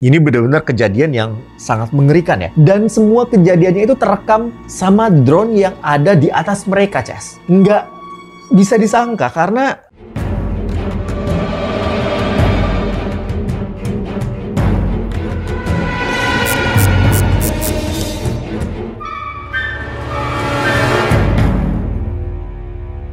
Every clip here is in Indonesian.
Ini benar-benar kejadian yang sangat mengerikan ya. Dan semua kejadiannya itu terekam sama drone yang ada di atas mereka, Ces. Nggak bisa disangka karena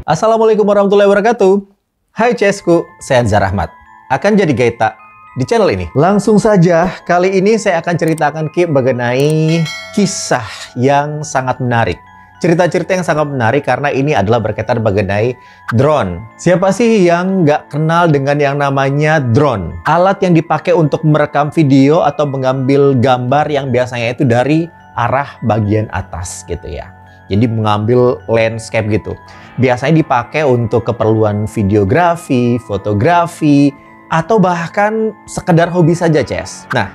Assalamualaikum warahmatullahi wabarakatuh. Hai Cesku, saya Anzar Ahmad. Akan jadi gaeta di channel ini. Langsung saja, kali ini saya akan ceritakan mengenai kisah yang sangat menarik. Cerita-cerita yang sangat menarik karena ini adalah berkaitan mengenai drone. Siapa sih yang nggak kenal dengan yang namanya drone? Alat yang dipakai untuk merekam video atau mengambil gambar yang biasanya itu dari arah bagian atas gitu ya. Jadi mengambil landscape gitu. Biasanya dipakai untuk keperluan videografi, fotografi, atau bahkan sekedar hobi saja, Ces. Nah,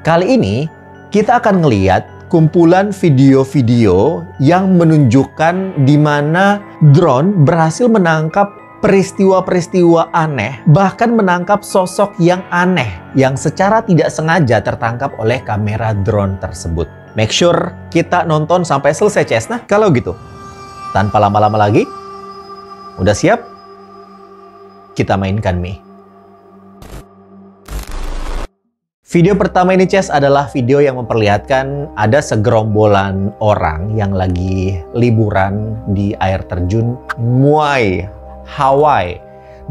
kali ini kita akan ngeliat kumpulan video-video yang menunjukkan di mana drone berhasil menangkap peristiwa-peristiwa aneh, bahkan menangkap sosok yang aneh yang secara tidak sengaja tertangkap oleh kamera drone tersebut. Make sure kita nonton sampai selesai, Ces. Nah, kalau gitu, tanpa lama-lama lagi, udah siap? Kita mainkan mie. Video pertama ini, Ces, adalah video yang memperlihatkan ada segerombolan orang yang lagi liburan di air terjun Muay, Hawaii.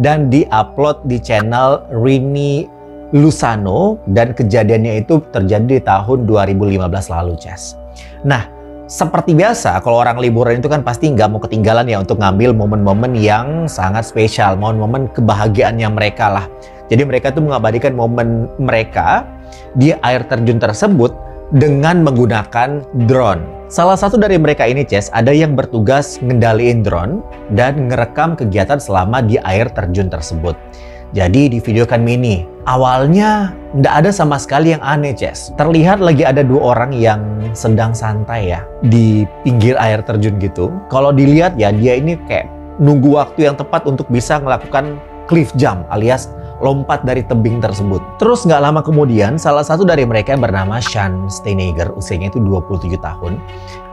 Dan di-upload di channel Rini Lusano, dan kejadiannya itu terjadi di tahun 2015 lalu, Ces. Nah, seperti biasa, kalau orang liburan itu kan pasti nggak mau ketinggalan ya untuk ngambil momen-momen yang sangat spesial, momen-momen kebahagiaannya mereka lah. Jadi mereka tuh mengabadikan momen mereka di air terjun tersebut dengan menggunakan drone. Salah satu dari mereka ini, Ces, ada yang bertugas ngendaliin drone dan ngerekam kegiatan selama di air terjun tersebut. Jadi di video kami ini, awalnya nggak ada sama sekali yang aneh, Ces. Terlihat lagi ada dua orang yang sedang santai ya, di pinggir air terjun gitu. Kalau dilihat ya, dia ini kayak nunggu waktu yang tepat untuk bisa melakukan cliff jump alias lompat dari tebing tersebut. Terus nggak lama kemudian, salah satu dari mereka yang bernama Sean Steinegger, usianya itu 27 tahun,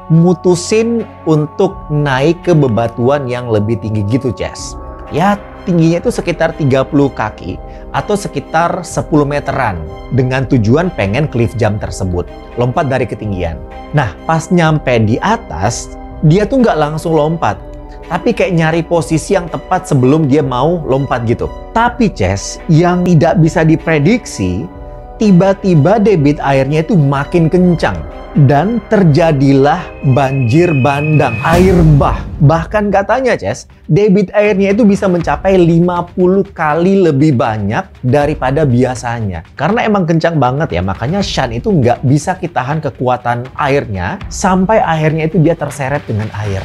mutusin untuk naik ke bebatuan yang lebih tinggi gitu, Ces. Ya, tingginya itu sekitar 30 kaki atau sekitar 10 meteran dengan tujuan pengen cliff jump tersebut, lompat dari ketinggian. Nah, pas nyampe di atas, dia tuh nggak langsung lompat, tapi kayak nyari posisi yang tepat sebelum dia mau lompat gitu. Tapi, Ces, yang tidak bisa diprediksi, tiba-tiba debit airnya itu makin kencang. Dan terjadilah banjir bandang, air bah. Bahkan katanya, Ces, debit airnya itu bisa mencapai 50 kali lebih banyak daripada biasanya. Karena emang kencang banget ya, makanya Sean itu nggak bisa ketahan kekuatan airnya, sampai akhirnya itu dia terseret dengan air.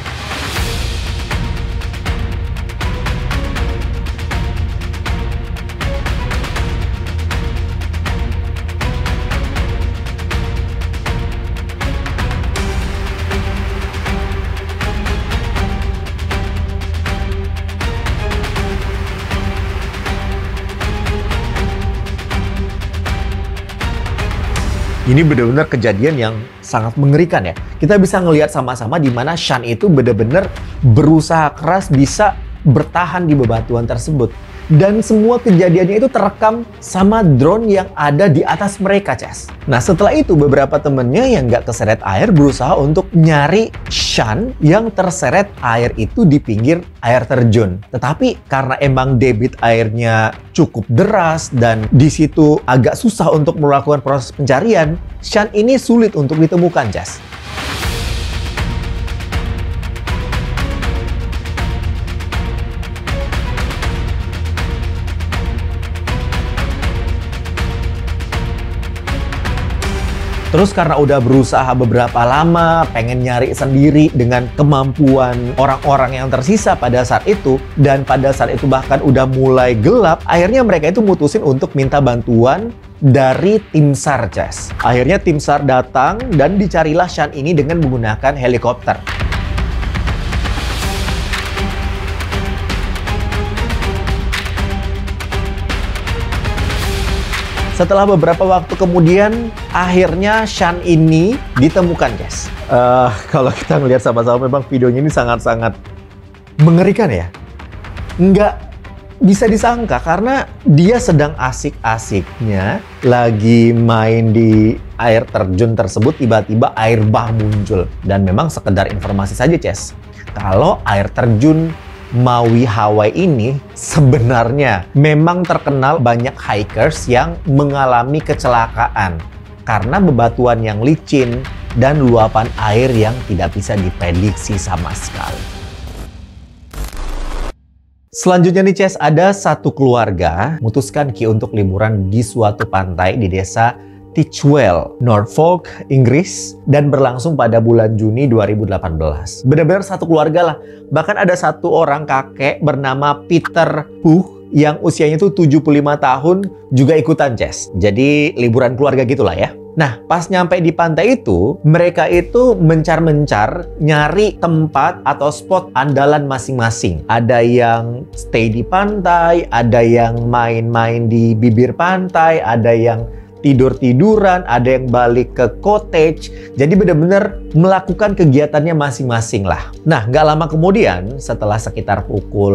Ini benar-benar kejadian yang sangat mengerikan ya. Kita bisa ngelihat sama-sama di mana Sean itu benar-benar berusaha keras bisa bertahan di bebatuan tersebut. Dan semua kejadiannya itu terekam sama drone yang ada di atas mereka, Ces. Nah, setelah itu beberapa temennya yang nggak keseret air berusaha untuk nyari Sean yang terseret air itu di pinggir air terjun. Tetapi karena emang debit airnya cukup deras dan di situ agak susah untuk melakukan proses pencarian, Sean ini sulit untuk ditemukan, Ces. Terus karena udah berusaha beberapa lama, pengen nyari sendiri dengan kemampuan orang-orang yang tersisa pada saat itu, dan pada saat itu bahkan udah mulai gelap, akhirnya mereka itu mutusin untuk minta bantuan dari tim SAR, Ces. Akhirnya tim SAR datang dan dicarilah Sean ini dengan menggunakan helikopter. Setelah beberapa waktu kemudian, akhirnya Sean ini ditemukan, guys. Kalau kita melihat sama-sama, memang videonya ini sangat-sangat mengerikan ya. Nggak bisa disangka karena dia sedang asik-asiknya lagi main di air terjun tersebut, tiba-tiba air bah muncul. Dan memang sekedar informasi saja, Ces. Kalau air terjun Maui Hawaii ini sebenarnya memang terkenal banyak hikers yang mengalami kecelakaan karena bebatuan yang licin dan luapan air yang tidak bisa diprediksi sama sekali. Selanjutnya nih, Ces, ada satu keluarga memutuskan untuk liburan di suatu pantai di desa Titchwell, Norfolk, Inggris, dan berlangsung pada bulan Juni 2018. Benar-benar satu keluarga lah. Bahkan ada satu orang kakek bernama Peter Puh yang usianya itu 75 tahun juga ikutan, Ces. Jadi liburan keluarga gitulah ya. Nah, pas nyampe di pantai itu, mereka itu mencar-mencar nyari tempat atau spot andalan masing-masing. Ada yang stay di pantai, ada yang main-main di bibir pantai, ada yang tidur-tiduran, ada yang balik ke cottage. Jadi benar-benar melakukan kegiatannya masing-masing lah. Nah, nggak lama kemudian, setelah sekitar pukul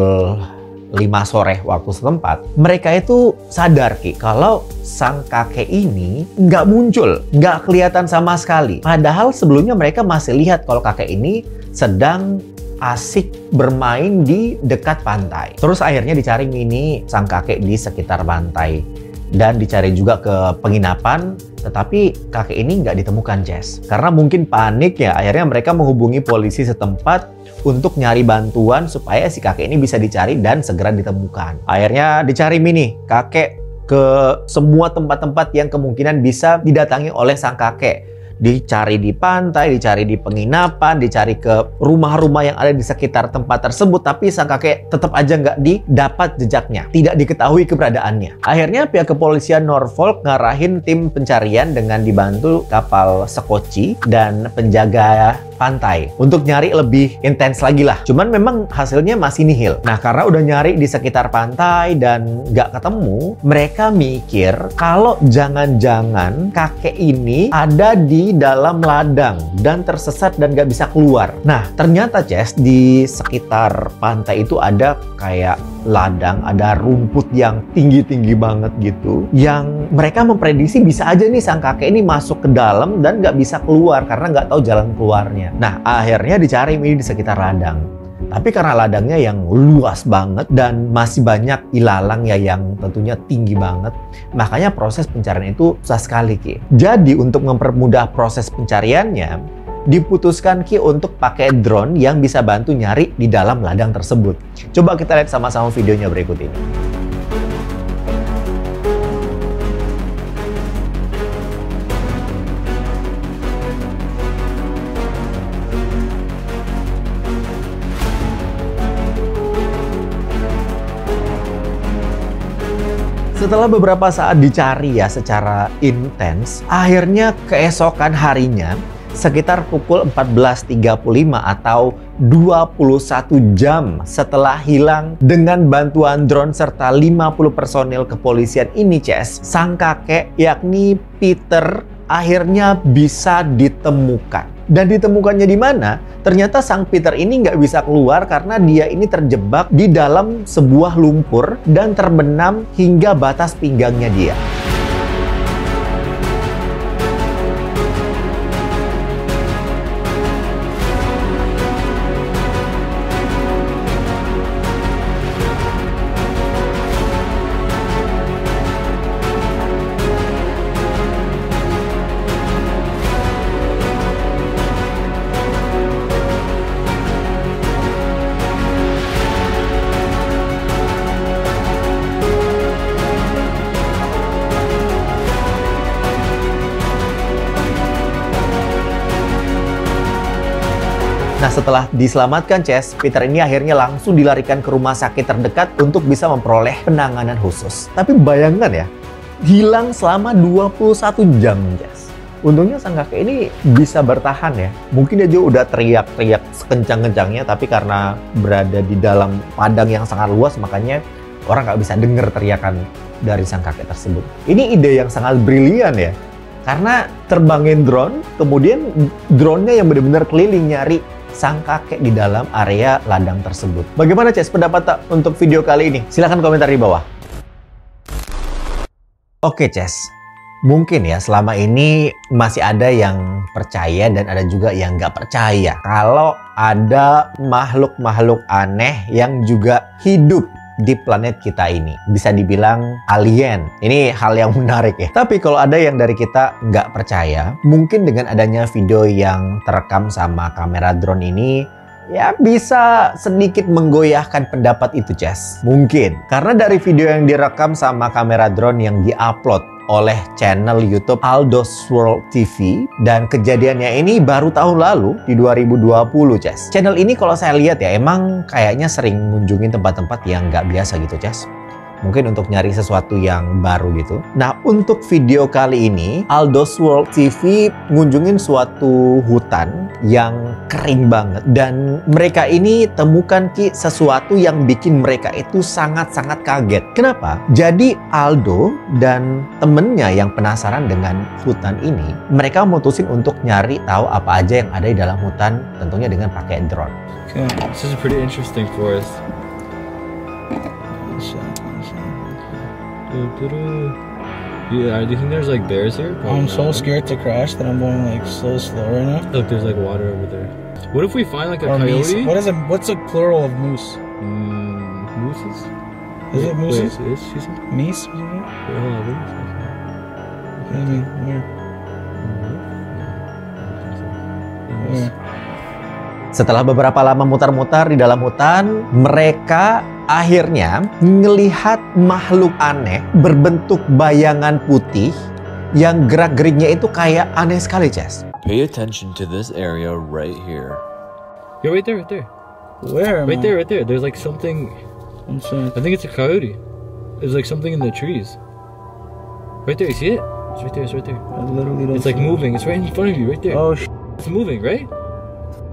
5 sore waktu setempat, mereka itu sadar kalau sang kakek ini nggak muncul, nggak kelihatan sama sekali. Padahal sebelumnya mereka masih lihat kalau kakek ini sedang asik bermain di dekat pantai. Terus akhirnya dicari ini sang kakek di sekitar pantai dan dicari juga ke penginapan, tetapi kakek ini nggak ditemukan, Jess. Karena mungkin panik ya, akhirnya mereka menghubungi polisi setempat untuk nyari bantuan supaya si kakek ini bisa dicari dan segera ditemukan. Akhirnya dicari nih kakek ke semua tempat-tempat yang kemungkinan bisa didatangi oleh sang kakek. Dicari di pantai, dicari di penginapan, dicari ke rumah-rumah yang ada di sekitar tempat tersebut, tapi sang kakek tetap aja nggak didapat jejaknya, tidak diketahui keberadaannya. Akhirnya pihak kepolisian Norfolk ngarahin tim pencarian dengan dibantu kapal sekoci dan penjaga pantai untuk nyari lebih intens lagi lah. Cuman memang hasilnya masih nihil. Nah, karena udah nyari di sekitar pantai dan nggak ketemu, mereka mikir kalau jangan-jangan kakek ini ada di dalam ladang dan tersesat dan nggak bisa keluar. Nah, ternyata, Ces, di sekitar pantai itu ada kayak ladang, ada rumput yang tinggi-tinggi banget gitu, yang mereka memprediksi bisa aja nih sang kakek ini masuk ke dalam dan nggak bisa keluar karena nggak tahu jalan keluarnya. Nah, akhirnya dicari ini di sekitar ladang. Tapi karena ladangnya yang luas banget dan masih banyak ilalang ya yang tentunya tinggi banget, makanya proses pencarian itu susah sekali, Ki. Jadi untuk mempermudah proses pencariannya, diputuskan untuk pakai drone yang bisa bantu nyari di dalam ladang tersebut. Coba kita lihat sama-sama videonya berikut ini. Setelah beberapa saat dicari ya secara intens, akhirnya keesokan harinya sekitar pukul 14.35 atau 21 jam setelah hilang dengan bantuan drone serta 50 personil kepolisian ini, Ces, sang kakek yakni Peter akhirnya bisa ditemukan. Dan ditemukannya di mana? Ternyata sang Peter ini nggak bisa keluar karena dia ini terjebak di dalam sebuah lumpur dan terbenam hingga batas pinggangnya dia. Nah, setelah diselamatkan, Ces, Peter ini akhirnya langsung dilarikan ke rumah sakit terdekat untuk bisa memperoleh penanganan khusus. Tapi bayangkan ya, hilang selama 21 jam, Ces. Untungnya sang kakek ini bisa bertahan ya. Mungkin dia juga udah teriak-teriak sekencang-kencangnya, tapi karena berada di dalam padang yang sangat luas, makanya orang nggak bisa dengar teriakan dari sang kakek tersebut. Ini ide yang sangat brilian ya. Karena terbangin drone, kemudian drone-nya yang benar-benar keliling nyari sang kakek di dalam area ladang tersebut. Bagaimana Ces pendapat untuk video kali ini? Silahkan komentar di bawah. Oke Ces, mungkin ya selama ini masih ada yang percaya dan ada juga yang nggak percaya kalau ada makhluk-makhluk aneh yang juga hidup di planet kita ini. Bisa dibilang alien. Ini hal yang menarik ya. Tapi kalau ada yang dari kita nggak percaya, mungkin dengan adanya video yang terekam sama kamera drone ini, ya bisa sedikit menggoyahkan pendapat itu, Ces. Mungkin. Karena dari video yang direkam sama kamera drone yang diupload oleh channel YouTube Aldo's World TV, dan kejadiannya ini baru tahun lalu di 2020, Ces. Channel ini kalau saya lihat ya emang kayaknya sering ngunjungin tempat-tempat yang nggak biasa gitu, Ces. Mungkin untuk nyari sesuatu yang baru gitu. Nah, untuk video kali ini, Aldo's World TV ngunjungin suatu hutan yang kering banget. Dan mereka ini temukan sesuatu yang bikin mereka itu sangat-sangat kaget. Kenapa? Jadi Aldo dan temennya yang penasaran dengan hutan ini, mereka mutusin untuk nyari tahu apa aja yang ada di dalam hutan, tentunya dengan pakai drone. Okay, this is pretty interesting for us. Yeah, do you think there's like bears here? I'm so scared to crash that I'm going like so slow right now. Look, there's like water over there. What if we find like a Or coyote? meese. What's a plural of moose? Mooses? Is it mooses? Wait, she said? Meese? Wait, hold on, what is this? I mean, where? Where? Setelah beberapa lama mutar-mutar di dalam hutan, mereka akhirnya ngelihat makhluk aneh berbentuk bayangan putih yang gerak-geriknya itu kayak aneh sekali, Ces. Pay attention to this area right here. Yeah, right there, right there. Where? Right there, right there. There's like something. I'm sorry. I think it's a coyote. There's like something in the trees. Right there, you see it? It's right there, it's right there. I literally don't It's like see it. moving. It's right in front of you, right there. Oh, It's moving, right?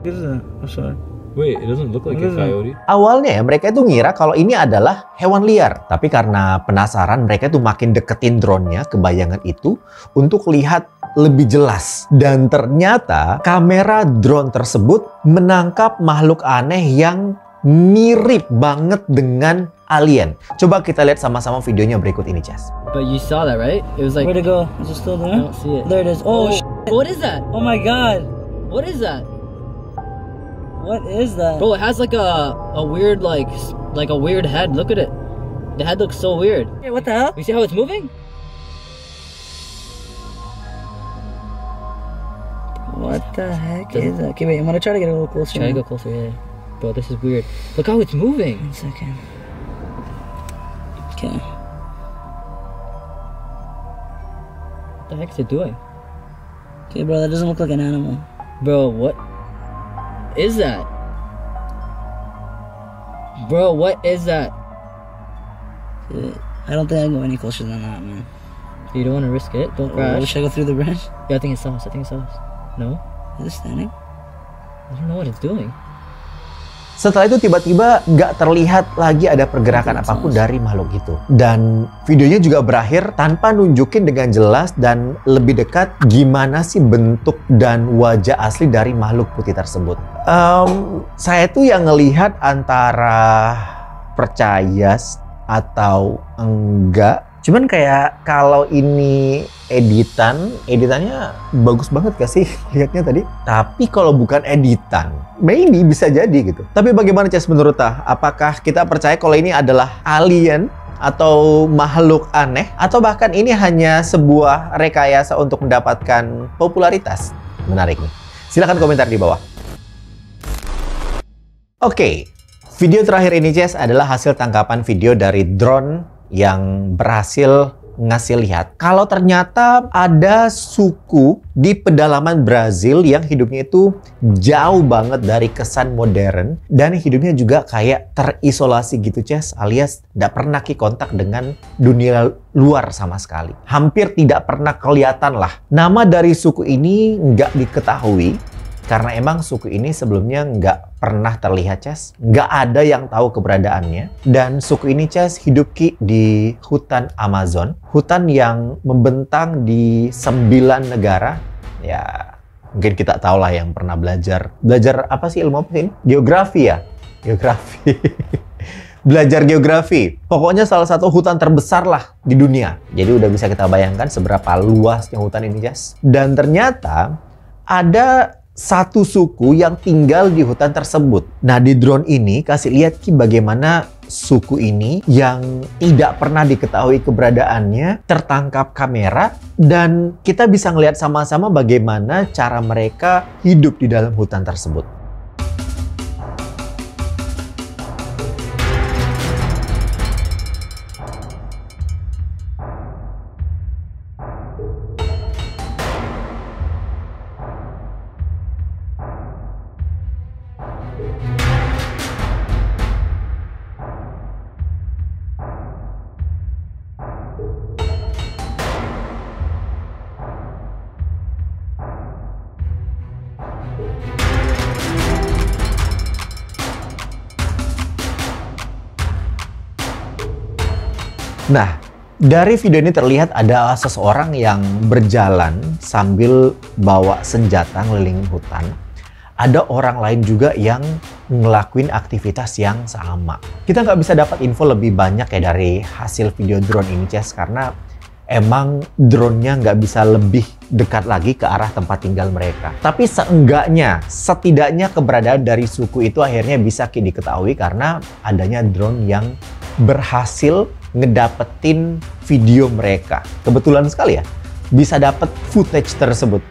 what is that? I'm sorry. Wait, it doesn't look like What a is it? coyote. Awalnya ya mereka itu ngira kalau ini adalah hewan liar. Tapi karena penasaran, mereka itu makin deketin drone-nya ke bayangan itu untuk lihat lebih jelas. Dan ternyata kamera drone tersebut menangkap makhluk aneh yang mirip banget dengan alien. Coba kita lihat sama-sama videonya berikut ini, Ces. But you saw that, right? It was like Where'd it go? Is it still I there? don't see it. There it is. Oh, What is that? oh my god. What is that? What is that? Bro, it has like a weird like a weird head. Look at it. The head looks so weird. Hey, what the hell? You see how it's moving? What the heck is that? Okay, wait, I'm gonna try to get a little closer. Try to now. go closer. Yeah. Bro, this is weird. Look how it's moving. 1 second. Okay. What the heck is it doing? Okay, bro, that doesn't look like an animal. Bro, what is that? Bro, what is that? I don't think I can go any closer than that, man. You don't want to risk it. Don't crash. Should I go through the branch? Yeah, I think it's us. I think it's us. No? Is it standing? I don't know what it's doing. Setelah itu tiba-tiba nggak terlihat lagi ada pergerakan apapun dari makhluk itu. Dan videonya juga berakhir tanpa nunjukin dengan jelas dan lebih dekat gimana sih bentuk dan wajah asli dari makhluk putih tersebut. Saya tuh yang ngelihat antara percaya atau enggak. Cuman kayak kalau ini editannya bagus banget gak sih lihatnya tadi? Tapi kalau bukan editan, maybe bisa jadi gitu. Tapi bagaimana Ces menurut apakah kita percaya kalau ini adalah alien atau makhluk aneh? Atau bahkan ini hanya sebuah rekayasa untuk mendapatkan popularitas? Menarik nih. Silahkan komentar di bawah. Oke, video terakhir ini Ces adalah hasil tangkapan video dari drone yang berhasil ngasih lihat kalau ternyata ada suku di pedalaman Brazil yang hidupnya itu jauh banget dari kesan modern dan hidupnya juga kayak terisolasi gitu, Ces, alias tidak pernah kontak dengan dunia luar sama sekali. Hampir tidak pernah kelihatan lah. Nama dari suku ini nggak diketahui Karena emang suku ini sebelumnya nggak pernah terlihat, Ces. Nggak ada yang tahu keberadaannya. Dan suku ini, Ces, hidup Ki di hutan Amazon. Hutan yang membentang di 9 negara. Ya, mungkin kita tahu lah yang pernah belajar. Belajar apa sih, ilmu apa sih ini? Geografi ya? Geografi. Belajar geografi. Pokoknya salah satu hutan terbesar lah di dunia. Jadi udah bisa kita bayangkan seberapa luasnya hutan ini, Ces. Dan ternyata ada satu suku yang tinggal di hutan tersebut. Nah, di drone ini kasih lihat Ki bagaimana suku ini yang tidak pernah diketahui keberadaannya tertangkap kamera, dan kita bisa ngelihat sama-sama bagaimana cara mereka hidup di dalam hutan tersebut. Nah, dari video ini terlihat ada seseorang yang berjalan sambil bawa senjata ngeliling hutan. Ada orang lain juga yang ngelakuin aktivitas yang sama. Kita nggak bisa dapat info lebih banyak ya dari hasil video drone ini, Ces, karena emang drone-nya nggak bisa lebih dekat lagi ke arah tempat tinggal mereka. Tapi setidaknya keberadaan dari suku itu akhirnya bisa diketahui karena adanya drone yang berhasil ngedapetin video mereka. Kebetulan sekali ya, bisa dapet footage tersebut.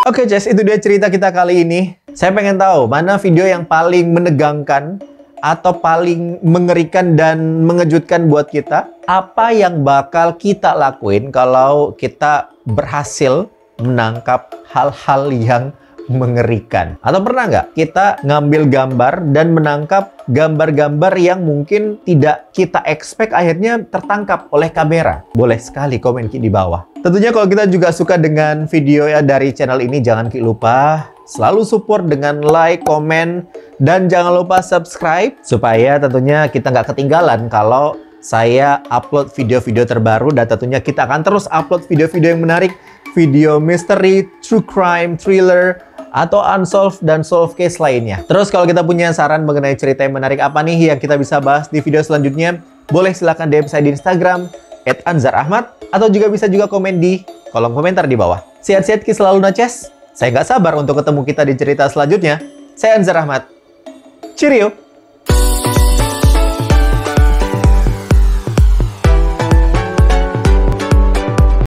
Oke, Ces, itu dia cerita kita kali ini. Saya pengen tahu mana video yang paling menegangkan atau paling mengerikan dan mengejutkan buat kita. Apa yang bakal kita lakuin kalau kita berhasil menangkap hal-hal yang mengerikan? Atau pernah nggak kita ngambil gambar dan menangkap gambar-gambar yang mungkin tidak kita expect akhirnya tertangkap oleh kamera? Boleh sekali komen di bawah. Tentunya kalau kita juga suka dengan video ya dari channel ini, jangan lupa selalu support dengan like, komen, dan jangan lupa subscribe supaya tentunya kita nggak ketinggalan kalau saya upload video-video terbaru. Dan tentunya kita akan terus upload video-video yang menarik, video misteri, true crime, thriller, atau unsolved dan solved case lainnya. Terus kalau kita punya saran mengenai cerita yang menarik apa nih yang kita bisa bahas di video selanjutnya, boleh silahkan DM saya di Instagram @anzarahmad, atau juga bisa komen di kolom komentar di bawah. Sehat-sehat Ki selalu, Ces. Saya nggak sabar untuk ketemu kita di cerita selanjutnya. Saya Anzar Ahmad. Cheerio!